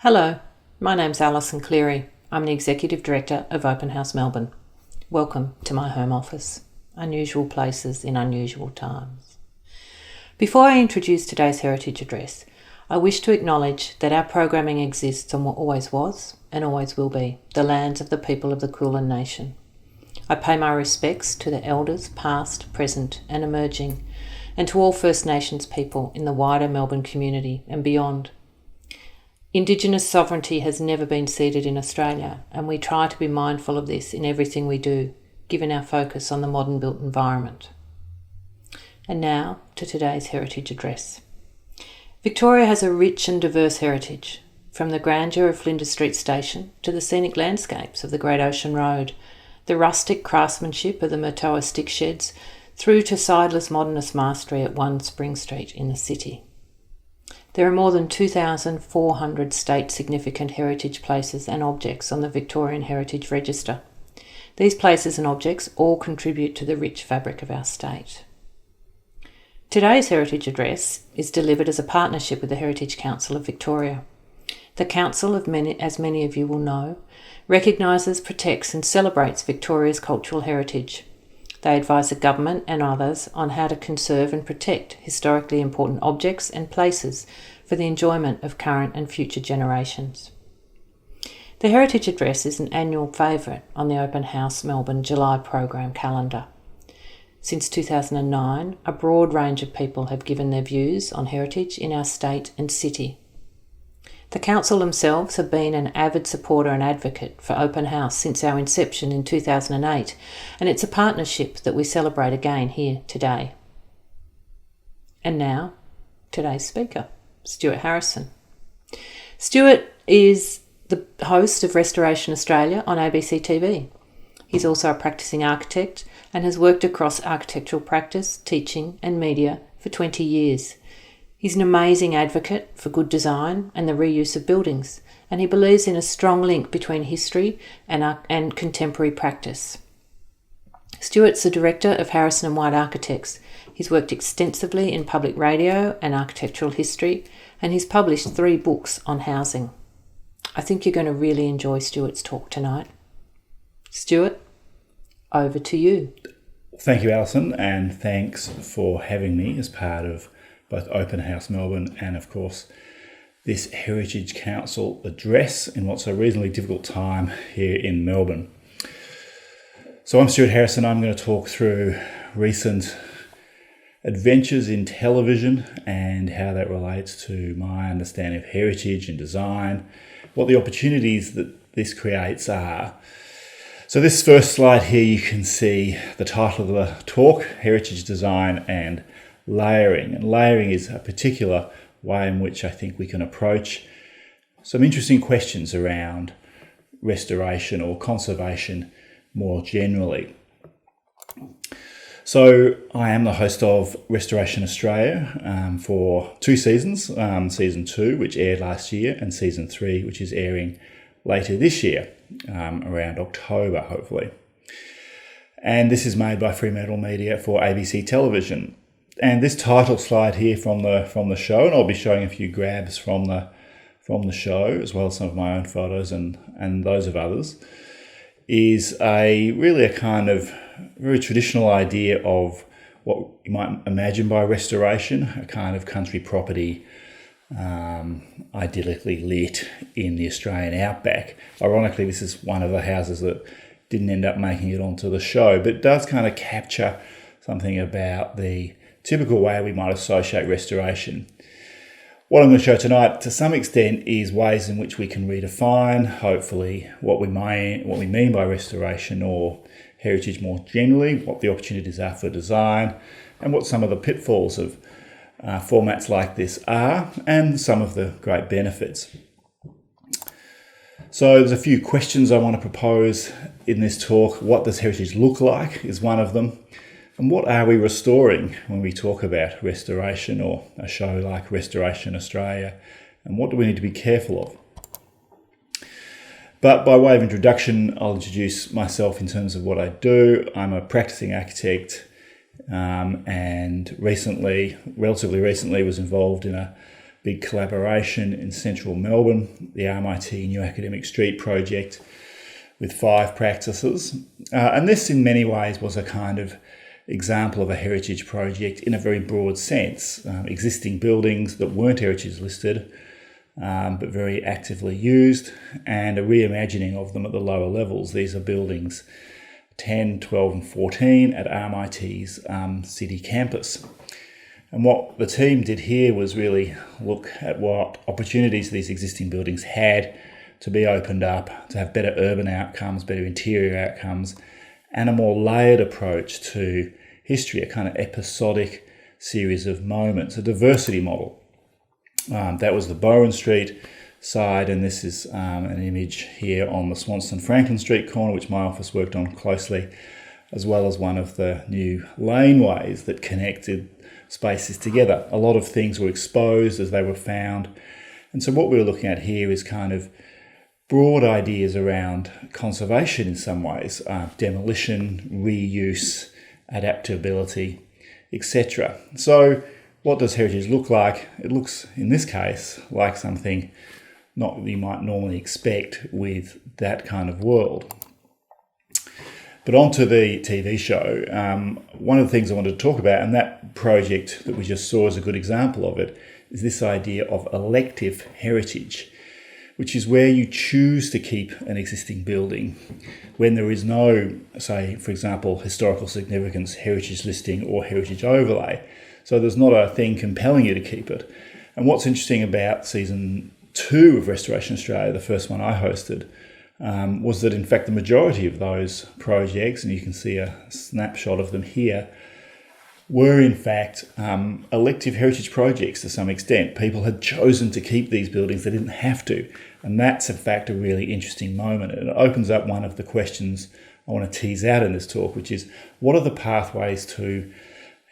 Hello, my name's Alison Cleary. I'm the Executive Director of Open House Melbourne. Welcome to my home office, unusual places in unusual times. Before I introduce today's Heritage Address, I wish to acknowledge that our programming exists on what always was and always will be, the lands of the people of the Kulin Nation. I pay my respects to the elders past, present and emerging, and to all First Nations people in the wider Melbourne community and beyond. Indigenous sovereignty has never been ceded in Australia, and we try to be mindful of this in everything we do, given our focus on the modern built environment. And now to today's Heritage Address. Victoria has a rich and diverse heritage, from the grandeur of Flinders Street Station to the scenic landscapes of the Great Ocean Road, the rustic craftsmanship of the Murtoa stick sheds, through to sideless modernist mastery at 1 Spring Street in the city. There are more than 2,400 state significant heritage places and objects on the Victorian Heritage Register. These places and objects all contribute to the rich fabric of our state. Today's Heritage Address is delivered as a partnership with the Heritage Council of Victoria. The Council, as many of you will know, recognises, protects and celebrates Victoria's cultural heritage. They advise the government and others on how to conserve and protect historically important objects and places for the enjoyment of current and future generations. The Heritage Address is an annual favourite on the Open House Melbourne July program calendar. Since 2009, a broad range of people have given their views on heritage in our state and city. The Council themselves have been an avid supporter and advocate for Open House since our inception in 2008, and it's a partnership that we celebrate again here today. And now, today's speaker, Stuart Harrison. Stuart is the host of Restoration Australia on ABC TV. He's also a practicing architect and has worked across architectural practice, teaching and media for 20 years. He's an amazing advocate for good design and the reuse of buildings, and he believes in a strong link between history and contemporary practice. Stuart's the director of Harrison & White Architects. He's worked extensively in public radio and architectural history, and he's published 3 books on housing. I think you're going to really enjoy Stuart's talk tonight. Stuart, over to you. Thank you, Alison, and thanks for having me as part of both Open House Melbourne and, of course, this Heritage Council address in what's a reasonably difficult time here in Melbourne. So I'm Stuart Harrison. I'm going to talk through recent adventures in television and how that relates to my understanding of heritage and design, what the opportunities that this creates are. So this first slide here, you can see the title of the talk, Heritage Design and Layering. And layering is a particular way in which I think we can approach some interesting questions around restoration or conservation more generally. So I am the host of Restoration Australia for 2 seasons, Season 2, which aired last year, and Season 3, which is airing later this year, around October, hopefully. And this is made by Fremantle Media for ABC Television. And this title slide here from the show, and I'll be showing a few grabs from the show, as well as some of my own photos and those of others, is really a kind of very traditional idea of what you might imagine by restoration, a kind of country property, idyllically lit in the Australian outback. Ironically, this is one of the houses that didn't end up making it onto the show, but it does kind of capture something about the typical way we might associate restoration. What I'm going to show tonight, to some extent, is ways in which we can redefine, hopefully, what we mean by restoration or heritage more generally, what the opportunities are for design, and what some of the pitfalls of formats like this are, and some of the great benefits. So there's a few questions I want to propose in this talk. What does heritage look like is one of them. And what are we restoring when we talk about restoration or a show like Restoration Australia? And what do we need to be careful of? But by way of introduction, I'll introduce myself in terms of what I do. I'm a practicing architect and relatively recently was involved in a big collaboration in central Melbourne, the RMIT New Academic Street project with 5 practices. And this in many ways was a kind of example of a heritage project in a very broad sense. Existing buildings that weren't heritage listed, but very actively used, and a reimagining of them at the lower levels. These are buildings 10, 12 and 14 at RMIT's city campus. And what the team did here was really look at what opportunities these existing buildings had to be opened up, to have better urban outcomes, better interior outcomes, and a more layered approach to history, a kind of episodic series of moments, a diversity model. That was the Bowen Street side, and this is an image here on the Swanston-Franklin Street corner, which my office worked on closely, as well as one of the new laneways that connected spaces together. A lot of things were exposed as they were found. And so what we were looking at here is kind of broad ideas around conservation in some ways, demolition, reuse, adaptability, etc. So what does heritage look like? It looks, in this case, like something not that you might normally expect with that kind of world. But onto the TV show. One of the things I wanted to talk about, and that project that we just saw is a good example of it, is this idea of elective heritage, which is where you choose to keep an existing building when there is no, say, for example, historical significance, heritage listing or heritage overlay. So there's not a thing compelling you to keep it. And what's interesting about season 2 of Restoration Australia, the first one I hosted, was that in fact the majority of those projects, and you can see a snapshot of them here, were in fact elective heritage projects to some extent. People had chosen to keep these buildings, they didn't have to. And that's in fact a really interesting moment. And it opens up one of the questions I want to tease out in this talk, which is what are the pathways to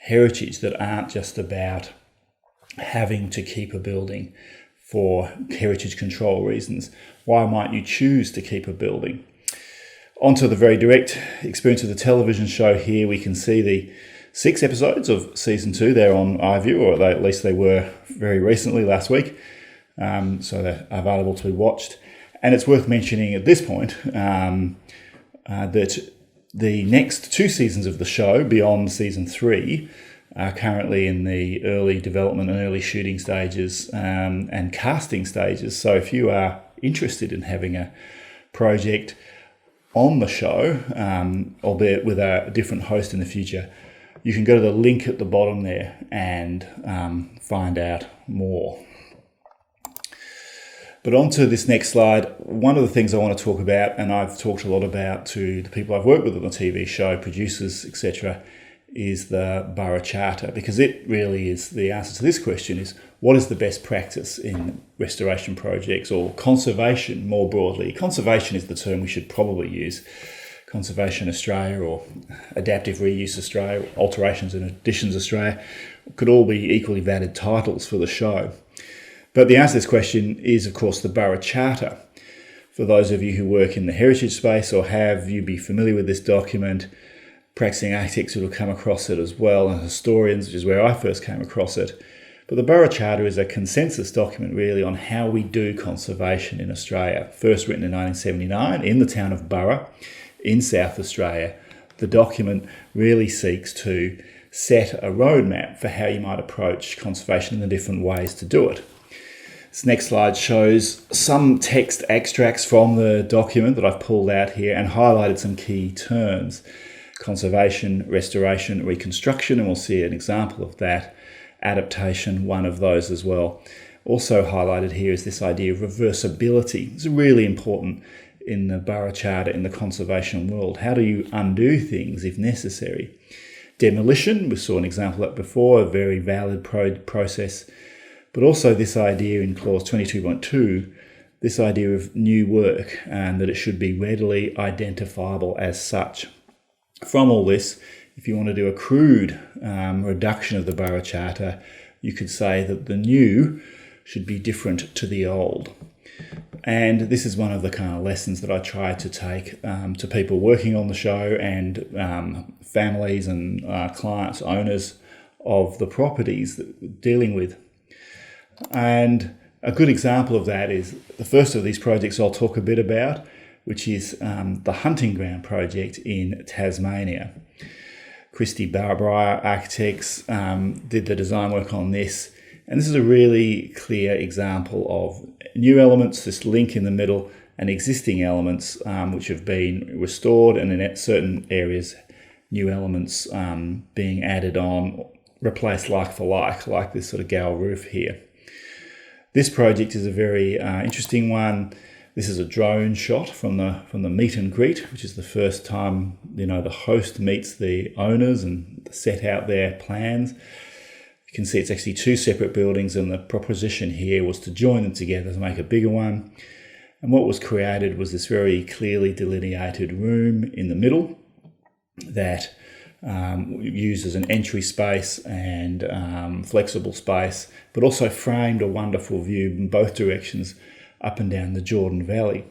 heritage that aren't just about having to keep a building for heritage control reasons? Why might you choose to keep a building? Onto the very direct experience of the television show here, we can see the 6 episodes of season 2. They're on iView, or at least they were very recently, last week. So they're available to be watched. And it's worth mentioning at this point that the next 2 seasons of the show, beyond season 3, are currently in the early development and early shooting stages and casting stages. So if you are interested in having a project on the show, albeit with a different host in the future, you can go to the link at the bottom there and find out more. But on to this next slide, one of the things I want to talk about, and I've talked a lot about to the people I've worked with on the TV show, producers, etc., is the Burra Charter, because it really is the answer to this question: is what is the best practice in restoration projects or conservation more broadly? Conservation is the term we should probably use. Conservation Australia or Adaptive Reuse Australia, Alterations and Additions Australia could all be equally valid titles for the show. But the answer to this question is, of course, the Burra Charter. For those of you who work in the heritage space or have, you be familiar with this document. Practicing architects will come across it as well, and historians, which is where I first came across it. But the Burra Charter is a consensus document really on how we do conservation in Australia. First written in 1979 in the town of Burra in South Australia. The document really seeks to set a roadmap for how you might approach conservation and the different ways to do it. This next slide shows some text extracts from the document that I've pulled out here and highlighted some key terms. Conservation, restoration, reconstruction, and we'll see an example of that. Adaptation, one of those as well. Also highlighted here is this idea of reversibility. It's really important in the Burra Charter, in the conservation world. How do you undo things if necessary? Demolition, we saw an example of that before, a very valid process. But also this idea in clause 22.2, this idea of new work, and that it should be readily identifiable as such. From all this, if you want to do a crude reduction of the Burra Charter, you could say that the new should be different to the old. And this is one of the kind of lessons that I try to take to people working on the show and families and clients, owners of the properties that we're dealing with. And a good example of that is the first of these projects I'll talk a bit about, which is the Hunting Ground project in Tasmania. Christie Burra Architects did the design work on this, and this is a really clear example of new elements, this link in the middle, and existing elements which have been restored, and in certain areas new elements being added on, replaced like for like this sort of gal roof here. This project is a very interesting one. This is a drone shot from the meet and greet, which is the first time the host meets the owners and set out their plans. You can see it's actually two separate buildings, and the proposition here was to join them together to make a bigger one. And what was created was this very clearly delineated room in the middle that used as an entry space and flexible space, but also framed a wonderful view in both directions up and down the Jordan Valley.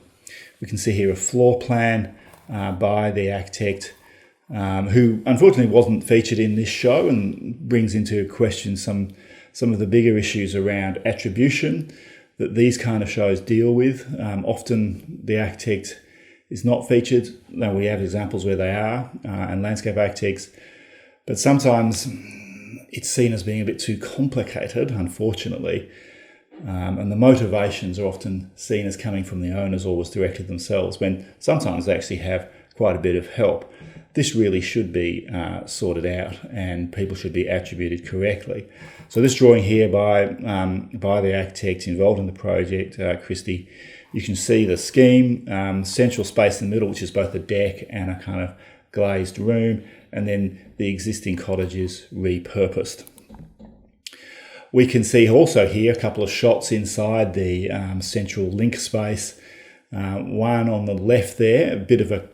We can see here a floor plan by the architect who unfortunately wasn't featured in this show, and brings into question some of the bigger issues around attribution that these kind of shows deal with. Often the architect is not featured, though we have examples where they are, and landscape architects, but sometimes it's seen as being a bit too complicated, unfortunately, and the motivations are often seen as coming from the owners or was directed themselves, when sometimes they actually have quite a bit of help. This really should be sorted out, and people should be attributed correctly. So this drawing here by the architect involved in the project, Christie, you can see the scheme, central space in the middle, which is both a deck and a kind of glazed room, and then the existing cottage is repurposed. We can see also here a couple of shots inside the central link space. One on the left there, a bit of a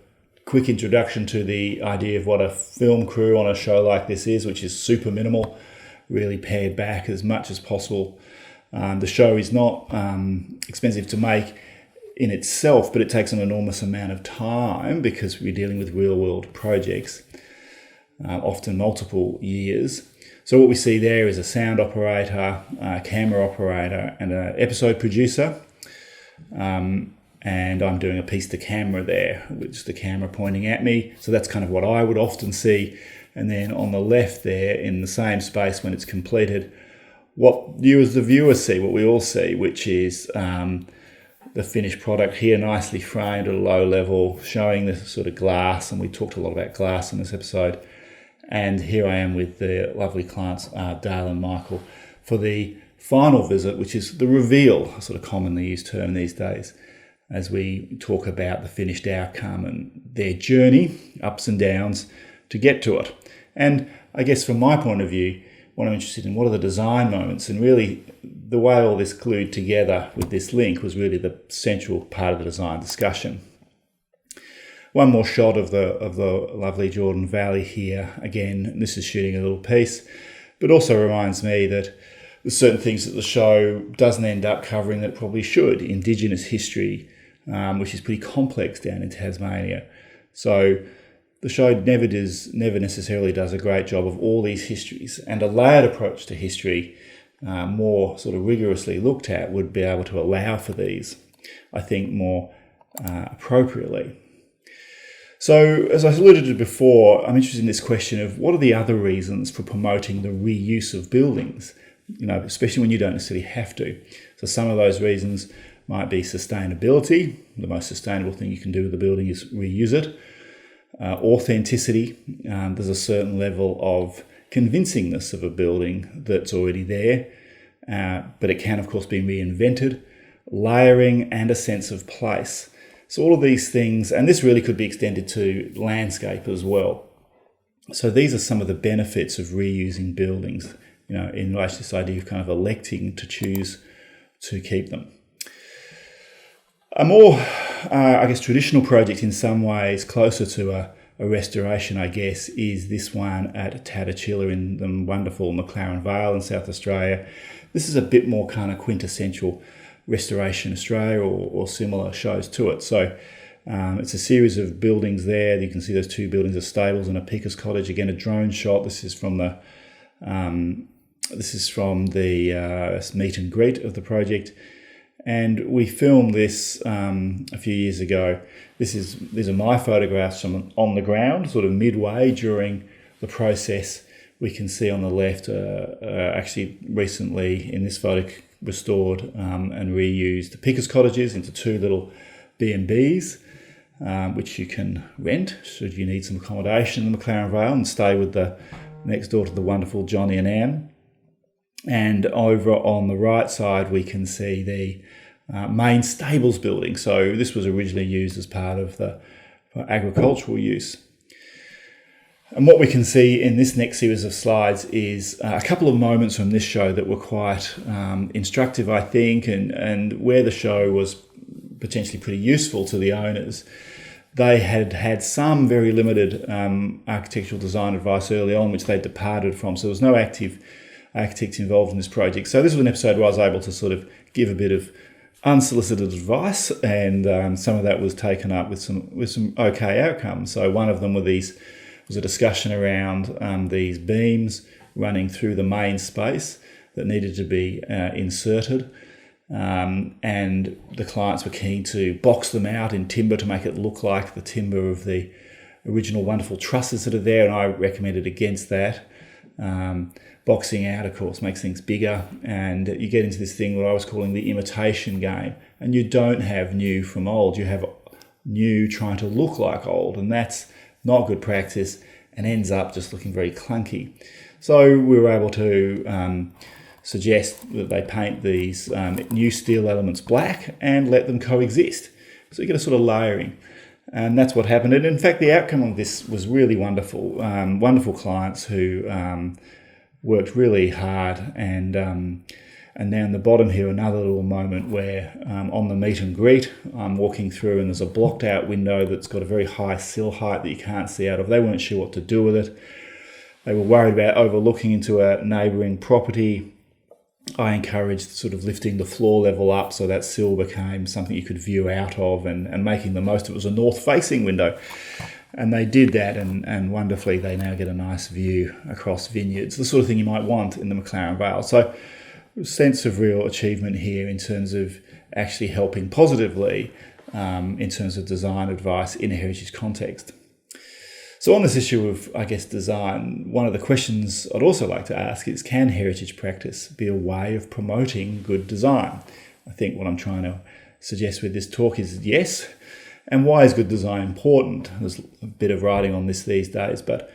quick introduction to the idea of what a film crew on a show like this is, which is super minimal, really pared back as much as possible. The show is not expensive to make in itself, but it takes an enormous amount of time because we're dealing with real-world projects, often multiple years. So what we see there is a sound operator, a camera operator, and an episode producer. And I'm doing a piece to camera there, which is the camera pointing at me. So that's kind of what I would often see. And then on the left there, in the same space when it's completed, what you as the viewer see, what we all see, which is the finished product here, nicely framed at a low level, showing the sort of glass. And we talked a lot about glass in this episode. And here I am with the lovely clients, Dale and Michael, for the final visit, which is the reveal, a sort of commonly used term these days, as we talk about the finished outcome and their journey, ups and downs, to get to it. And I guess from my point of view, what I'm interested in, what are the design moments? And really, the way all this glued together with this link was really the central part of the design discussion. One more shot of the lovely Jordan Valley here. Again, this is shooting a little piece, but also reminds me that there's certain things that the show doesn't end up covering that it probably should. Indigenous history, which is pretty complex down in Tasmania. So the show never necessarily does a great job of all these histories, and a layered approach to history, more sort of rigorously looked at, would be able to allow for these, I think, more appropriately. So, as I alluded to before, I'm interested in this question of what are the other reasons for promoting the reuse of buildings, especially when you don't necessarily have to. So some of those reasons might be sustainability. The most sustainable thing you can do with the building is reuse it. Authenticity. There's a certain level of convincingness of a building that's already there, but it can, of course, be reinvented. Layering and a sense of place. So all of these things, and this really could be extended to landscape as well. So these are some of the benefits of reusing buildings, in relation to this idea of kind of electing to choose to keep them. A more, traditional project in some ways, closer to a restoration, I guess, is this one at Tatachilla in the wonderful McLaren Vale in South Australia. This is a bit more kind of quintessential Restoration Australia or similar shows to it. So it's a series of buildings there. You can see those two buildings are stables and a Peaker's cottage. Again, a drone shot. This is from the This is from the meet and greet of the project. And we filmed this a few years ago. These are my photographs from on the ground, sort of midway during the process. We can see on the left, actually recently in this photo, restored and reused the pickers' cottages into two little B&Bs, which you can rent should you need some accommodation in the McLaren Vale and stay with the next door to the wonderful Johnny and Anne. And over on the right side, we can see the main stables building. So this was originally used as part of the agricultural use. And what we can see in this next series of slides is a couple of moments from this show that were quite instructive, I think, and where the show was potentially pretty useful to the owners. They had some very limited architectural design advice early on, which they departed from. So there was no active architects involved in this project. So this was an episode where I was able to sort of give a bit of unsolicited advice, and some of that was taken up with some okay outcomes. So one of them was a discussion around these beams running through the main space that needed to be inserted. And the clients were keen to box them out in timber to make it look like the timber of the original wonderful trusses that are there, and I recommended against that. Boxing out, of course, makes things bigger, and you get into this thing what I was calling the imitation game, and you don't have new from old, you have new trying to look like old, and that's not good practice and ends up just looking very clunky. So we were able to suggest that they paint these new steel elements black and let them coexist. So you get a sort of layering. And that's what happened. And in fact, the outcome of this was really wonderful. Wonderful clients who worked really hard. And down the bottom here, another little moment where on the meet and greet, I'm walking through and there's a blocked out window that's got a very high sill height that you can't see out of. They weren't sure what to do with it. They were worried about overlooking into a neighbouring property. I encouraged sort of lifting the floor level up so that sill became something you could view out of and making the most of it. Was a north-facing window. And they did that, and wonderfully they now get a nice view across vineyards, the sort of thing you might want in the McLaren Vale. So a sense of real achievement here in terms of actually helping positively in terms of design advice in a heritage context. So on this issue of, I guess, design, one of the questions I'd also like to ask is, can heritage practice be a way of promoting good design? I think what I'm trying to suggest with this talk is yes. And why is good design important? There's a bit of writing on this these days, but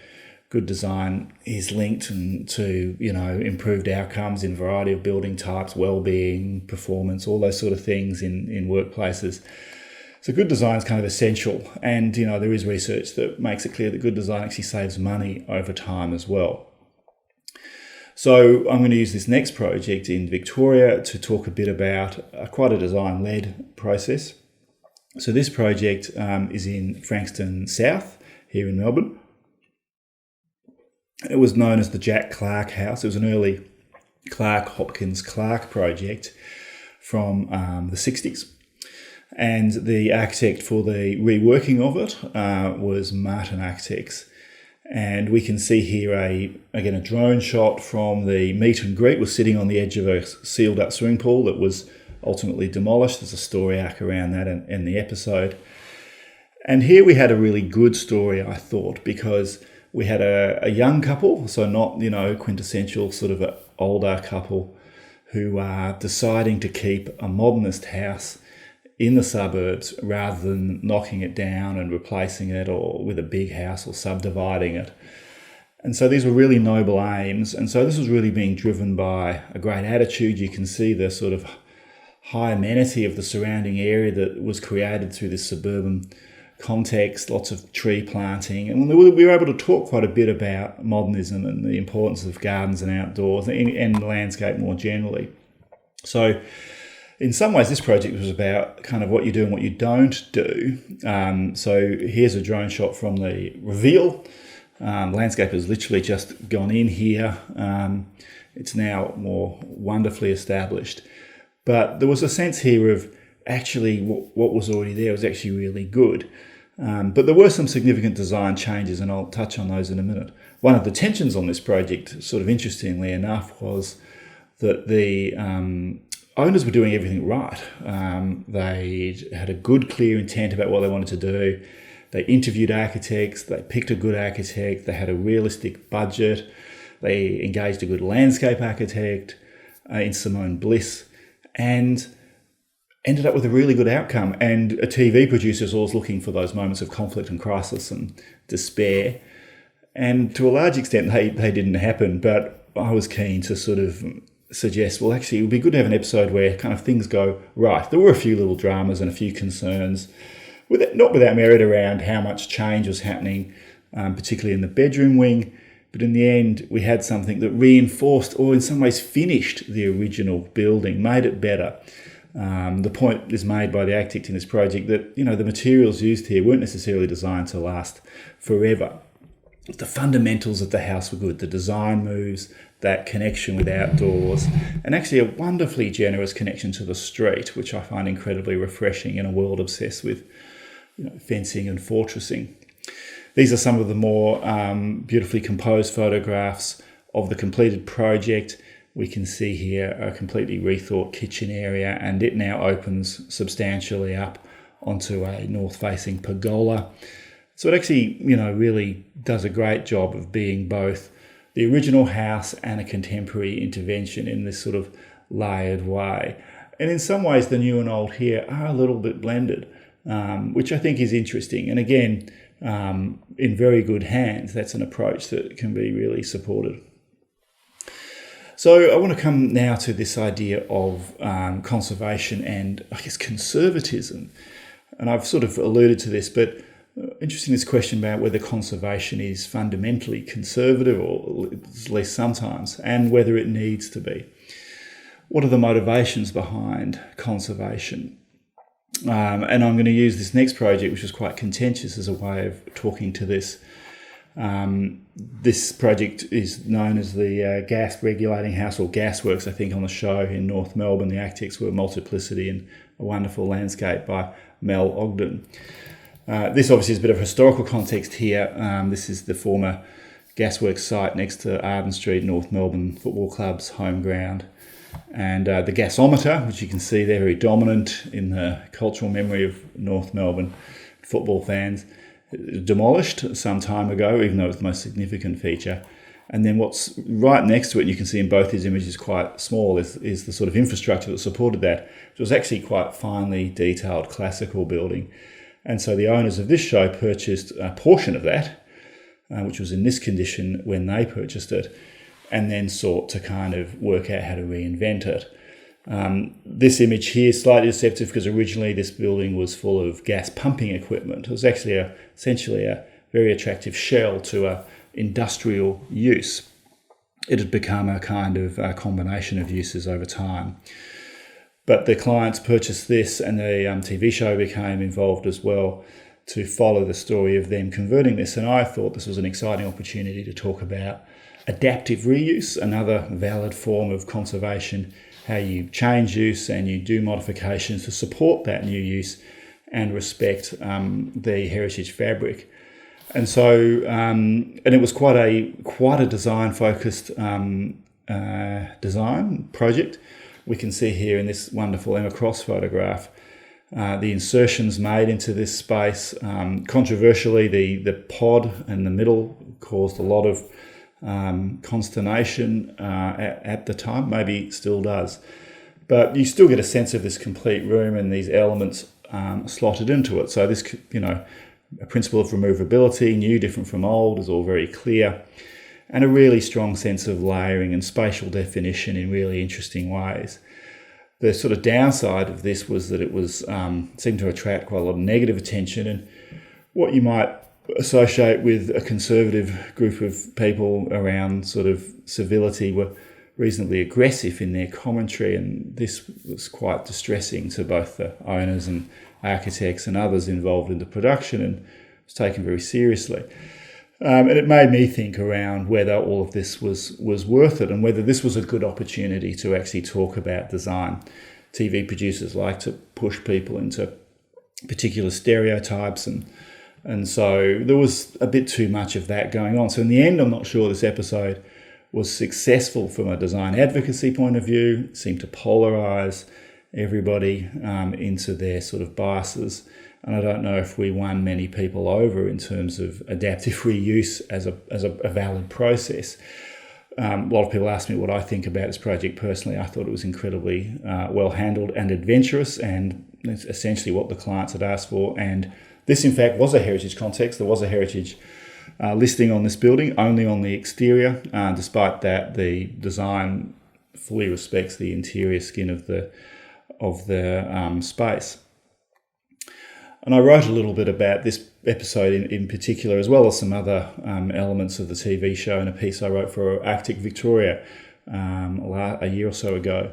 good design is linked to, improved outcomes in a variety of building types, well-being, performance, all those sort of things in workplaces. So good design is kind of essential, and there is research that makes it clear that good design actually saves money over time as well. So I'm going to use this next project in Victoria to talk a bit about quite a design-led process. So this project is in Frankston South here in Melbourne. It was known as the Jack Clark House. It was an early Hopkins-Clark project from the 60s. And the architect for the reworking of it was Martin Architects. And we can see here a drone shot from the meet and greet. We're sitting on the edge of a sealed up swimming pool that was ultimately demolished. There's a story arc around that in the episode. And here we had a really good story, I thought, because we had a young couple, so not, quintessential sort of an older couple, who are deciding to keep a modernist house in the suburbs rather than knocking it down and replacing it or with a big house or subdividing it. And so these were really noble aims. And so this was really being driven by a great attitude. You can see the sort of high amenity of the surrounding area that was created through this suburban context, lots of tree planting. And we were able to talk quite a bit about modernism and the importance of gardens and outdoors and landscape more generally. So in some ways, this project was about kind of what you do and what you don't do. So here's a drone shot from the reveal. Landscape has literally just gone in here. It's now more wonderfully established. But there was a sense here of actually what was already there was actually really good. But there were some significant design changes, and I'll touch on those in a minute. One of the tensions on this project, sort of interestingly enough, was that the owners were doing everything right. They had a good, clear intent about what they wanted to do. They interviewed architects, they picked a good architect, they had a realistic budget, they engaged a good landscape architect in Simone Bliss, and ended up with a really good outcome. And a TV producer is always looking for those moments of conflict and crisis and despair. And to a large extent, they didn't happen, but I was keen to sort of suggest, well, actually, it would be good to have an episode where kind of things go right. There were a few little dramas and a few concerns, not without merit, around how much change was happening, particularly in the bedroom wing. But in the end, we had something that reinforced, or in some ways finished, the original building, made it better. The point is made by the architect in this project that, the materials used here weren't necessarily designed to last forever. The fundamentals of the house were good. The design moves, that connection with outdoors, and actually a wonderfully generous connection to the street, which I find incredibly refreshing in a world obsessed with fencing and fortressing. These are some of the more beautifully composed photographs of the completed project. We can see here a completely rethought kitchen area, and it now opens substantially up onto a north-facing pergola. So it actually, really does a great job of being both the original house and a contemporary intervention in this sort of layered way. And in some ways, the new and old here are a little bit blended, which I think is interesting. And again, in very good hands, that's an approach that can be really supported. So I want to come now to this idea of conservation and, I guess, conservatism. And I've sort of alluded to this, but interesting, this question about whether conservation is fundamentally conservative, or at least sometimes, and whether it needs to be. What are the motivations behind conservation? And I'm going to use this next project, which is quite contentious, as a way of talking to this. This project is known as the Gas Regulating House, or Gasworks, I think, on the show in North Melbourne. The architects were Multiplicity and A Wonderful Landscape by Mel Ogden. This obviously is a bit of historical context here. This is the former Gasworks site next to Arden Street, North Melbourne Football Club's home ground. And the gasometer, which you can see there, very dominant in the cultural memory of North Melbourne football fans, demolished some time ago, even though it's the most significant feature. And then what's right next to it, and you can see in both these images quite small, is the sort of infrastructure that supported that, which was actually quite finely detailed classical building. And so the owners of this show purchased a portion of that, which was in this condition when they purchased it, and then sought to kind of work out how to reinvent it. This image here is slightly deceptive because originally this building was full of gas pumping equipment. It was actually essentially a very attractive shell to a industrial use. It had become a kind of a combination of uses over time. But the clients purchased this, and the TV show became involved as well to follow the story of them converting this. And I thought this was an exciting opportunity to talk about adaptive reuse, another valid form of conservation, how you change use and you do modifications to support that new use and respect the heritage fabric. And so, and it was quite a design-focused design project. We can see here in this wonderful Emma Cross photograph the insertions made into this space. Controversially, the pod in the middle caused a lot of consternation at the time, maybe still does. But you still get a sense of this complete room and these elements slotted into it. So this, a principle of removability, new, different from old, is all very clear. And a really strong sense of layering and spatial definition in really interesting ways. The sort of downside of this was that it was seemed to attract quite a lot of negative attention, and what you might associate with a conservative group of people around sort of civility were reasonably aggressive in their commentary, and this was quite distressing to both the owners and architects and others involved in the production, and was taken very seriously. And it made me think around whether all of this was worth it, and whether this was a good opportunity to actually talk about design. TV producers like to push people into particular stereotypes and And so there was a bit too much of that going on. So in the end, I'm not sure this episode was successful from a design advocacy point of view. It seemed to polarize everybody into their sort of biases. And I don't know if we won many people over in terms of adaptive reuse as a valid process. A lot of people ask me what I think about this project personally. I thought it was incredibly well handled and adventurous, and it's essentially what the clients had asked for. And this, in fact, was a heritage context. There was a heritage listing on this building, only on the exterior. Despite that, the design fully respects the interior skin of the space. And I wrote a little bit about this episode in particular, as well as some other elements of the TV show, in a piece I wrote for Arctic Victoria a year or so ago.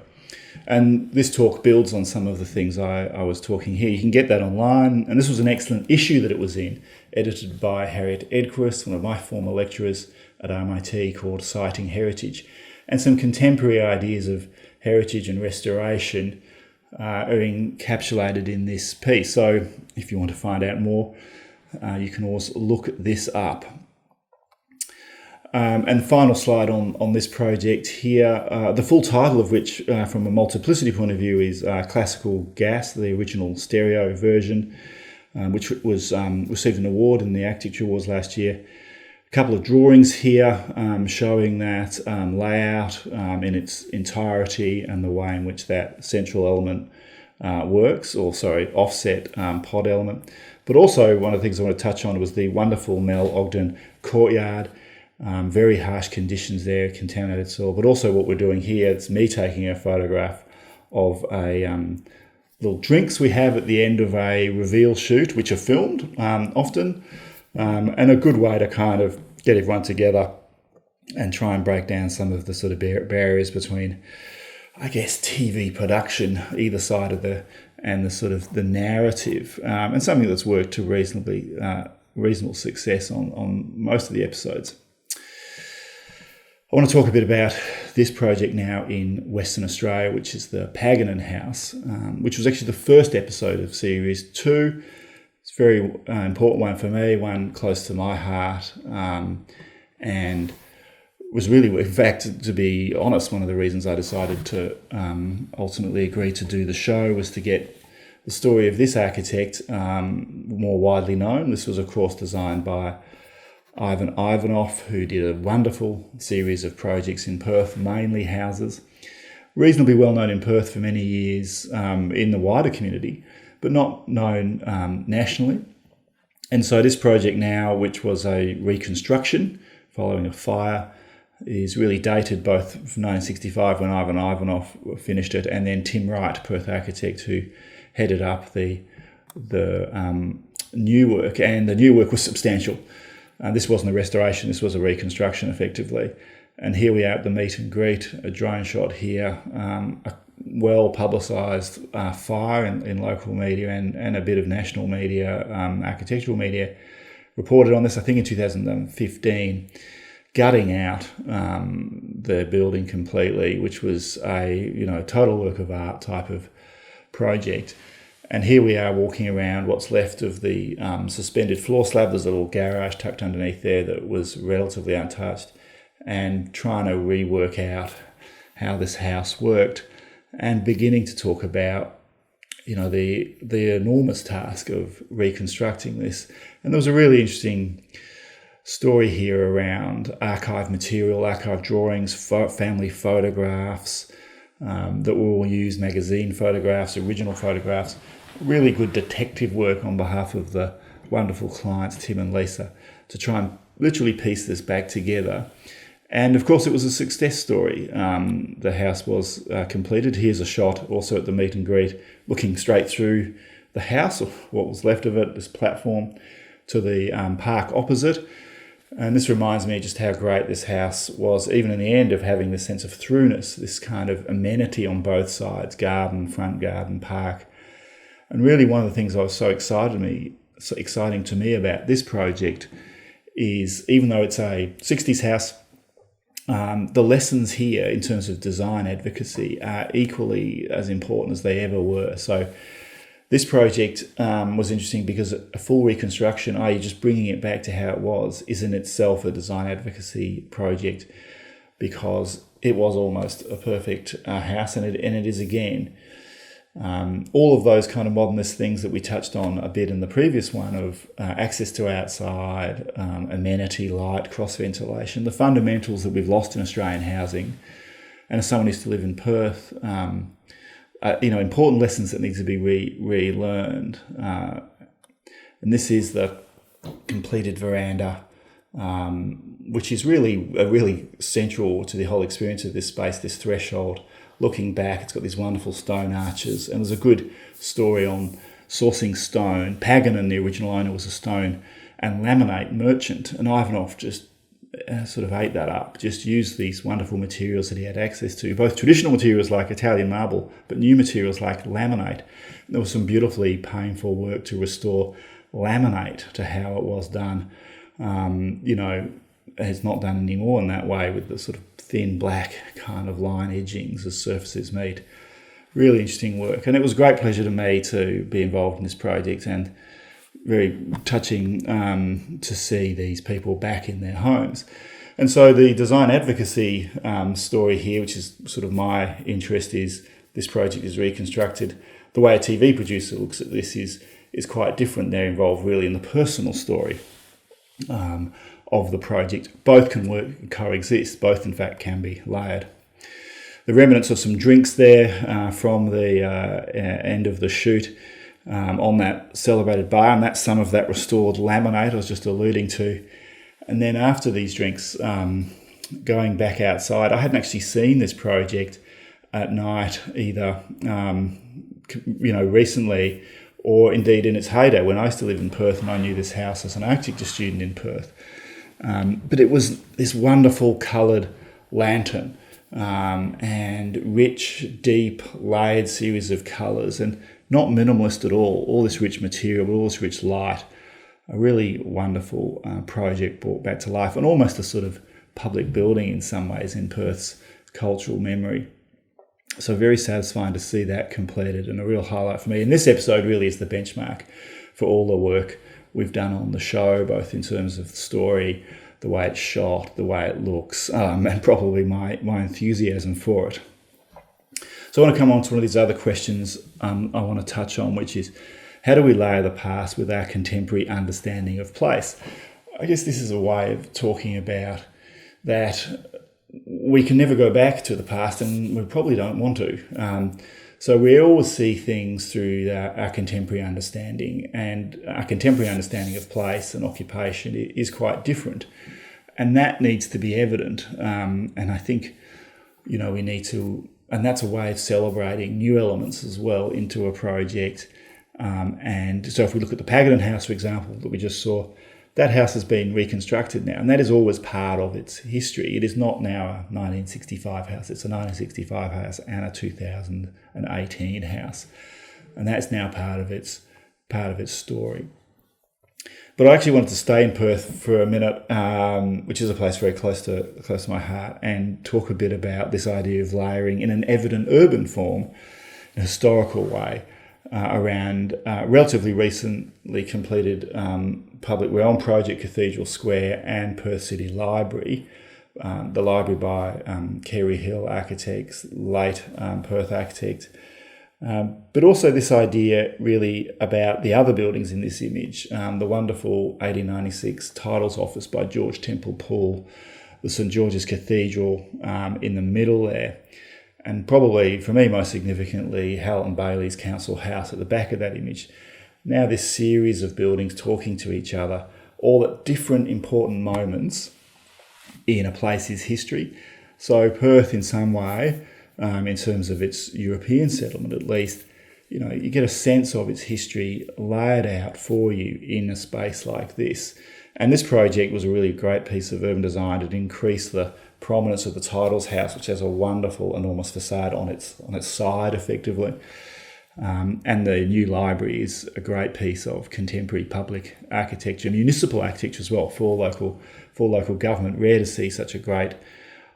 And this talk builds on some of the things I was talking here. You can get that online. And this was an excellent issue that it was in, edited by Harriet Edquist, one of my former lecturers at RMIT, called Citing Heritage. And some contemporary ideas of heritage and restoration are encapsulated in this piece. So if you want to find out more, you can always look this up. And the final slide on this project here, the full title of which, from a multiplicity point of view, is Classical Gas, the original stereo version, which was received an award in the Arctic Awards last year. A couple of drawings here showing that layout in its entirety and the way in which that central element works, offset pod element. But also one of the things I want to touch on was the wonderful Mel Ogden courtyard. Very harsh conditions there, contaminated soil. But also what we're doing here, it's me taking a photograph of a little drinks we have at the end of a reveal shoot, which are filmed often. And a good way to kind of get everyone together and try and break down some of the sort of barriers between, I guess, TV production, either side of the sort of the narrative, and something that's worked to reasonable success on most of the episodes. I want to talk a bit about this project now in Western Australia, which is the Pegannon house, which was actually the first episode of Series 2. It's a very important one for me, one close to my heart, and was really, in fact, to be honest, one of the reasons I decided to ultimately agree to do the show was to get the story of this architect more widely known. This was, of course, designed by Ivan Ivanov, who did a wonderful series of projects in Perth, mainly houses. Reasonably well known in Perth for many years in the wider community, but not known nationally. And so this project now, which was a reconstruction following a fire, is really dated both from 1965 when Ivan Ivanov finished it, and then Tim Wright, Perth architect, who headed up the new work. And the new work was substantial. This wasn't a restoration, this was a reconstruction effectively. And here we are at the meet and greet, a drone shot here, a well-publicised fire in local media and a bit of national media, architectural media, reported on this, I think in 2015, gutting out the building completely, which was a total work of art type of project. And here we are walking around what's left of the suspended floor slab. There's a little garage tucked underneath there that was relatively untouched, and trying to rework out how this house worked and beginning to talk about, the enormous task of reconstructing this. And there was a really interesting story here around archive material, archive drawings, family photographs that were all used, magazine photographs, original photographs. Really good detective work on behalf of the wonderful clients, Tim and Lisa, to try and literally piece this back together. And of course, it was a success story. The house was completed. Here's a shot also at the meet and greet, looking straight through the house, or what was left of it, this platform, to the park opposite. And this reminds me just how great this house was, even in the end, of having this sense of throughness, this kind of amenity on both sides, garden, front garden, park. And really one of the things that was so exciting to me about this project is, even though it's a 60s house, the lessons here in terms of design advocacy are equally as important as they ever were. So This project was interesting because a full reconstruction, i.e. just bringing it back to how it was, is in itself a design advocacy project, because it was almost a perfect house, and it is again. All of those kind of modernist things that we touched on a bit in the previous one of access to outside, amenity, light, cross ventilation, the fundamentals that we've lost in Australian housing. And as someone who used to live in Perth, important lessons that need to be relearned. And this is the completed veranda, which is really central to the whole experience of this space, this threshold. Looking back, it's got these wonderful stone arches, and there's a good story on sourcing stone. Pegannon, the original owner, was a stone and laminate merchant, and Ivanov just sort of ate that up, just used these wonderful materials that he had access to, both traditional materials like Italian marble, but new materials like laminate. There was some beautifully painful work to restore laminate to how it was done. It's not done anymore in that way, with the sort of thin black kind of line edgings as surfaces meet. Really interesting work, and it was a great pleasure to me to be involved in this project, and very touching to see these people back in their homes. And so the design advocacy story here, which is sort of my interest, is this project is reconstructed. The way a TV producer looks at this is quite different. They're involved really in the personal story of the project. Both can work and coexist. Both, in fact, can be layered. The remnants of some drinks there from the end of the shoot on that celebrated bar, and that's some of that restored laminate I was just alluding to. And then after these drinks, going back outside, I hadn't actually seen this project at night either, recently, or indeed in its heyday when I used to live in Perth and I knew this house as an architecture student in Perth. But it was this wonderful coloured lantern and rich, deep, layered series of colours, and not minimalist at all this rich material, but all this rich light. A really wonderful project brought back to life, and almost a sort of public building in some ways in Perth's cultural memory. So very satisfying to see that completed, and a real highlight for me. And this episode really is the benchmark for all the work we've done on the show, both in terms of the story, the way it's shot, the way it looks, and probably my enthusiasm for it. So I want to come on to one of these other questions I want to touch on, which is, how do we layer the past with our contemporary understanding of place? I guess this is a way of talking about that we can never go back to the past, and we probably don't want to. So we always see things through our contemporary understanding, and our contemporary understanding of place and occupation is quite different. And that needs to be evident. And I think, we need to, and that's a way of celebrating new elements as well into a project. And so if we look at the Pegannon house, for example, that we just saw, that house has been reconstructed now, and that is always part of its history. It is not now a 1965 house. It's a 1965 house and a 2018 house, and that's now part of its story. But I actually wanted to stay in Perth for a minute, which is a place very close to my heart, and talk a bit about this idea of layering in an evident urban form, in a historical way, around relatively recently completed public realm project Cathedral Square and Perth City Library, the library by Carey Hill architects, late Perth architect, but also this idea really about the other buildings in this image, the wonderful 1896 Titles Office by George Temple Poole, the St George's Cathedral in the middle there, and probably, for me, most significantly, Hallett Bailey's Council House at the back of that image. Now this series of buildings talking to each other, all at different important moments in a place's history. So Perth, in some way, in terms of its European settlement at least, you get a sense of its history laid out for you in a space like this. And this project was a really great piece of urban design to increase the prominence of the Titles House, which has a wonderful, enormous facade on its side, effectively. And the new library is a great piece of contemporary public architecture, municipal architecture as well, for local government. Rare to see such a great,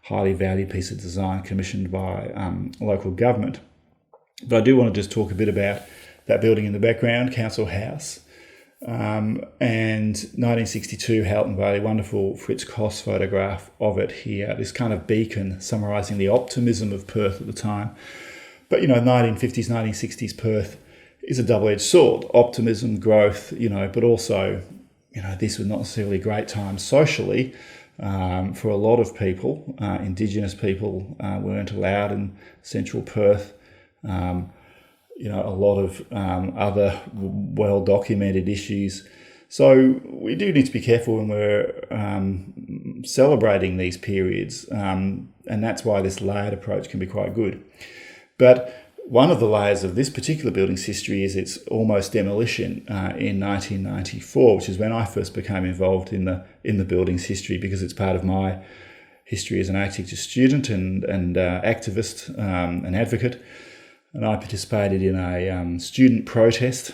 highly valued piece of design commissioned by local government. But I do want to just talk a bit about that building in the background, Council House. And 1962, Halton Valley, wonderful Fritz Koss photograph of it here, this kind of beacon summarising the optimism of Perth at the time. But, 1950s, 1960s Perth is a double-edged sword. Optimism, growth, but also, this was not necessarily great times socially for a lot of people. Indigenous people weren't allowed in central Perth. A lot of other well-documented issues. So we do need to be careful when we're celebrating these periods, and that's why this layered approach can be quite good. But one of the layers of this particular building's history is its almost demolition in 1994, which is when I first became involved in the building's history, because it's part of my history as an architecture student and activist and advocate. And I participated in a student protest,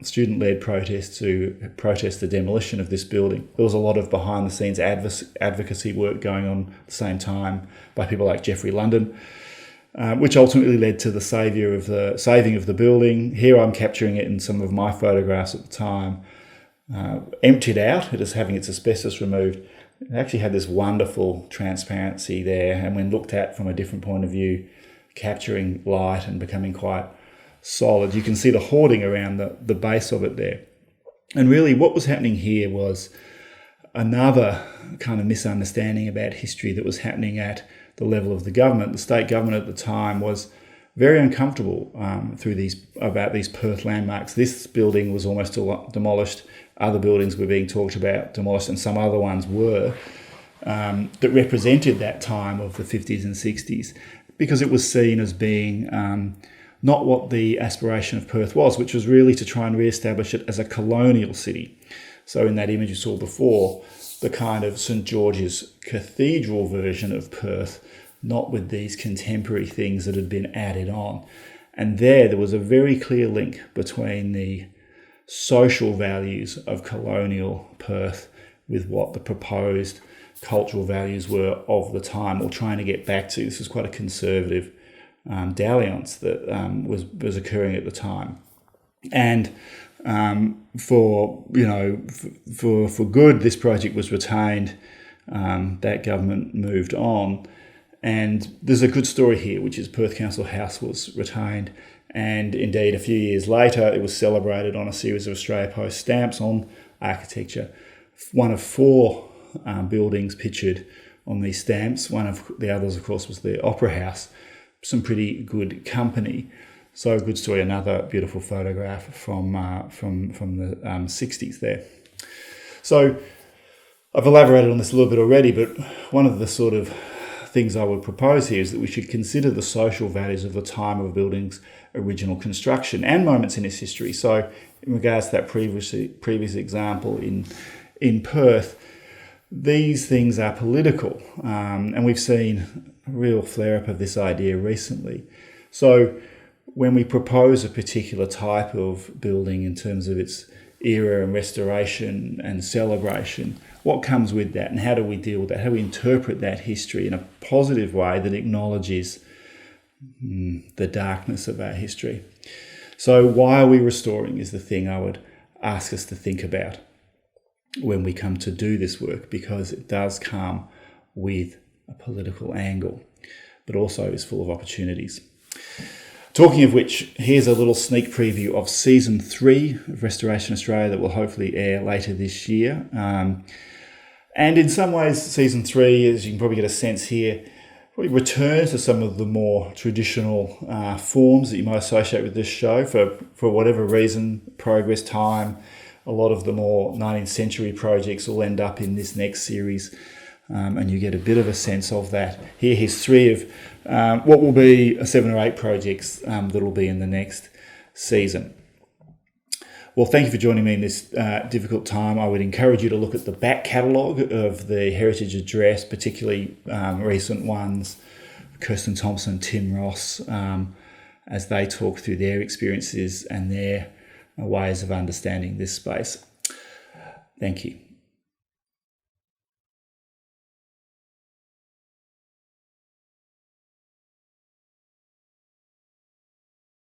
student-led protest to protest the demolition of this building. There was a lot of behind-the-scenes advocacy work going on at the same time by people like Geoffrey London, which ultimately led to the saving of the building. Here I'm capturing it in some of my photographs at the time. Emptied out, it is having its asbestos removed. It actually had this wonderful transparency there, and when looked at from a different point of view, capturing light and becoming quite solid. You can see the hoarding around the base of it there. And really what was happening here was another kind of misunderstanding about history that was happening at the level of the government. The state government at the time was very uncomfortable about these Perth landmarks. This building was almost demolished. Other buildings were being talked about demolished, and some other ones were, that represented that time of the 50s and 60s. Because it was seen as being not what the aspiration of Perth was, which was really to try and re-establish it as a colonial city. So in that image you saw before, the kind of St George's Cathedral version of Perth, not with these contemporary things that had been added on. And there was a very clear link between the social values of colonial Perth with what the proposed cultural values were of the time, or trying to get back to. This was quite a conservative dalliance that was occurring at the time, and for good, this project was retained. That government moved on, and there's a good story here, which is Perth Council House was retained, and indeed a few years later it was celebrated on a series of Australia Post stamps on architecture. One of four buildings pictured on these stamps. One of the others, of course, was the Opera House. Some pretty good company. So good story. Another beautiful photograph from the 60s there. So I've elaborated on this a little bit already, but one of the sort of things I would propose here is that we should consider the social values of the time of a building's original construction and moments in its history. So in regards to that previous example in Perth, these things are political, and we've seen a real flare-up of this idea recently. So when we propose a particular type of building in terms of its era and restoration and celebration, what comes with that, and how do we deal with that? How do we interpret that history in a positive way that acknowledges the darkness of our history? So why are we restoring is the thing I would ask us to think about when we come to do this work, because it does come with a political angle, but also is full of opportunities. Talking of which, here's a little sneak preview of Season 3 of Restoration Australia that will hopefully air later this year. And in some ways, Season 3, as you can probably get a sense here, probably returns to some of the more traditional forms that you might associate with this show for whatever reason, progress, time. A lot of the more 19th century projects will end up in this next series, and you get a bit of a sense of that. Here's 3 of what will be 7 or 8 projects that will be in the next season. Well, thank you for joining me in this difficult time. I would encourage you to look at the back catalogue of the Heritage Address, particularly recent ones, Kirsten Thompson, Tim Ross, as they talk through their experiences and their ways of understanding this space. Thank you.